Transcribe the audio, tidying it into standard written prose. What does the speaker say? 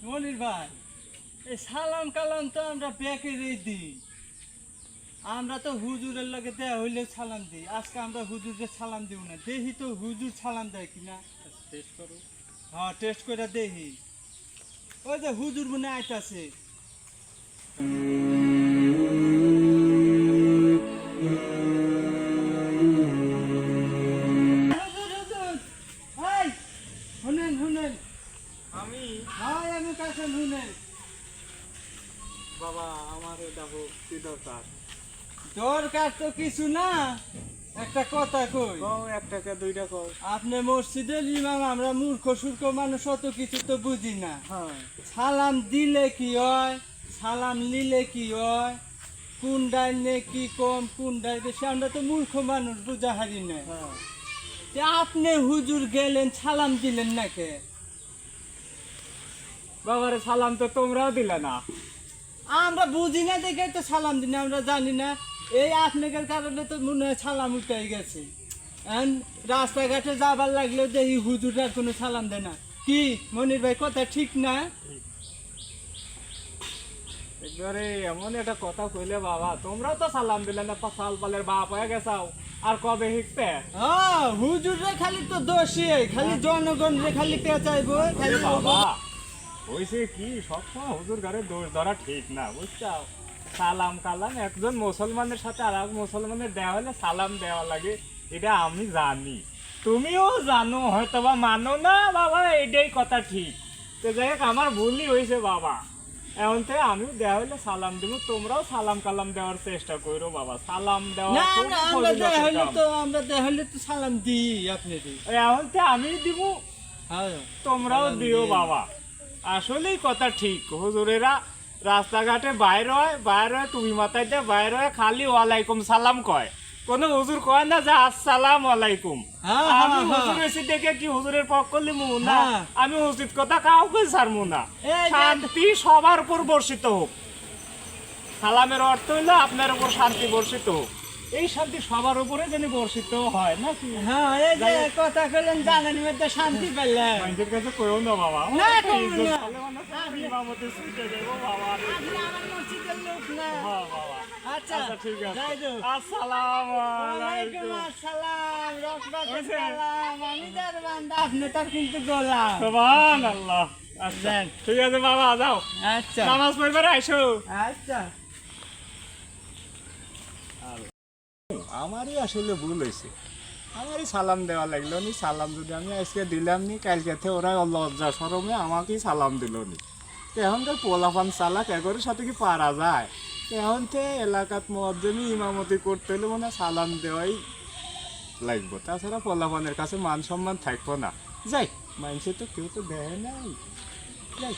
মনির ভাই, এই সালাম কালাম তো আমরা ব্যাকেরই দিই। আমরা তো হুজুরের লগে দেয়া হইলে সালাম দিই। আজকে আমরা হুজুরকে সালাম দিব না, দেখি তো হুজুর সালাম দেয় কিনা। টেস্ট করো। হ্যাঁ, টেস্ট করে দেখি। ওই যে হুজুর মনে আইতাছে। হুজুর, হুজুর, এই, শুনেন শুনেন। আমি হয় আমি কাছে শুনেন। বাবা আমার দেখো কি দরকার। দরকার তো কিছু না, একটা কথা কই। কও, 1 টাকা 2 টাকা। আপনি মসজিদের ইমাম, আমরা মূর্খ সূর্খ মানুষ, অত কিছু তো বুঝি না। হ্যাঁ সালাম দিলে কি হয়, সালাম নিলে কি হয়, কোনটায় নেকি কম কোনটায় বেশি, আমরা তো মূর্খ মানুষ, বুঝা হারি না। হ্যাঁ তে আপনি হুজুর গেলেন, সালাম দিলেন না কে? বাবারে সালাম তো তোমরাও দিলে না। আমরা বুঝি না দেখে তো সালাম দিই না, আমরা জানি না। এই আপনাদের কারণে তো মনে হয় সালাম উঠে গেছে। এখন রাস্তাঘাটে যাবার লাগলেও দেখি হুজুর আর কোনো সালাম দেয় না। কি মনির ভাই, কথা ঠিক না? একবারে এমন একটা কথা কইলে বাবা, তোমরাও তো সালাম দিলে না, সাল পালের বাপ হয়ে গেছাও। আর কবে শিখতে? হ্যাঁ, হুজুরে খালি তো দোষী, খালি জনগণ রে খালি পেঁচাইবো, খালি বাবা হইছে কি, সবসময় হুজুর ঘরে দোষ ধরা ঠিক না, বুঝছো? সালাম কালাম একজন মুসলমানের সাথে আর এক মুসলমানের দেওয়া হলে সালাম দেওয়া লাগে, এটা আমি জানি, তুমিও জানো, হয়তো বা মানো না বাবা, এটাই কথা ঠিক। তো যাই হোক, আমার ভুলই হয়েছে বাবা। এখন থেকে আমিও দেওয়া হলে সালাম দিব, তোমরাও সালাম কালাম দেওয়ার চেষ্টা করো বাবা। সালাম দেওয়া না খুব না, আমরা ফজিলতের দেয়া হইলে কাম। তো আমরা দেয়া হইলে তো সালাম দিই আপনি দিই। এখন থেকে আমি দিব, হ্যাঁ, তোমরাও সালাম দিও দিই। বাবা। আসলেই কথা ঠিক, হুজুরেরা রাস্তাঘাটে বাইর হয় টুপি মাথায় দিয়ে বাইর হয়, খালি ওয়ালাইকুম সালাম কয়, কোন হুজুর কয় না যে আসসালাম আলাইকুম। হ্যাঁ, আমি হ্যাঁ, হুজুর এসে দেখে কি হুজুরের পক্ষ লিমু না? হ্যাঁ। আমি উচিত কথা কাউকে ছাড়মু না। এই যে- শান্তি সবার উপর বর্ষিত হোক। সালামের অর্থ হইলো আপনার উপর শান্তি বর্ষিত হোক। এই শান্তি সবার উপরে যেন বর্ষিত হয় নাকি? হ্যাঁ, এই যে কথা কইলেন, জানেন মধ্যে শান্তি পেলেন। মানুষের কাছে কইও না বাবা। না, কইও না। ইজ্জত করলে মানে সব ইমামতি ছুটে যাবো বাবা রে। আপনি আমার মসজিদের লোক না। হ্যাঁ বাবা। আচ্ছা, আচ্ছা ঠিক আছে। যাই তো। আসসালামু ওয়ালাইকুম আলাইকুম। আসসালাম, রহমতুল্লাহ হয়েছে? সালাম। আমি যার বান্দা, আপনি তার কিন্তু গোলাম। সুবহানাল্লাহ। আচ্ছা যান। ঠিক আছে বাবা, যাও আচ্ছা নামাজ পড়বার আইসো। আচ্ছা। আমারই আসলে ভুল হয়েছে, আমারই সালাম দেওয়া লাগলো নি। সালাম যদি আমি আজকে দিলাম নি, কালকে থেকে ওরা লজ্জা শরমে আমাকেই সালাম দিল নি। তো এখন তো পোলাপান চালাক এগরের সাথে কি পারা যায়? তো এখন তো এলাকাত মুয়াজ্জিমি ইমামতি করতে হলে মানে সালাম দেওয়াই লাগবো, তাছাড়া পোলাপানের কাছে মান সম্মান থাকবো না। যাই, মানুষে তো কেউ তো দেয় নাই, যাই।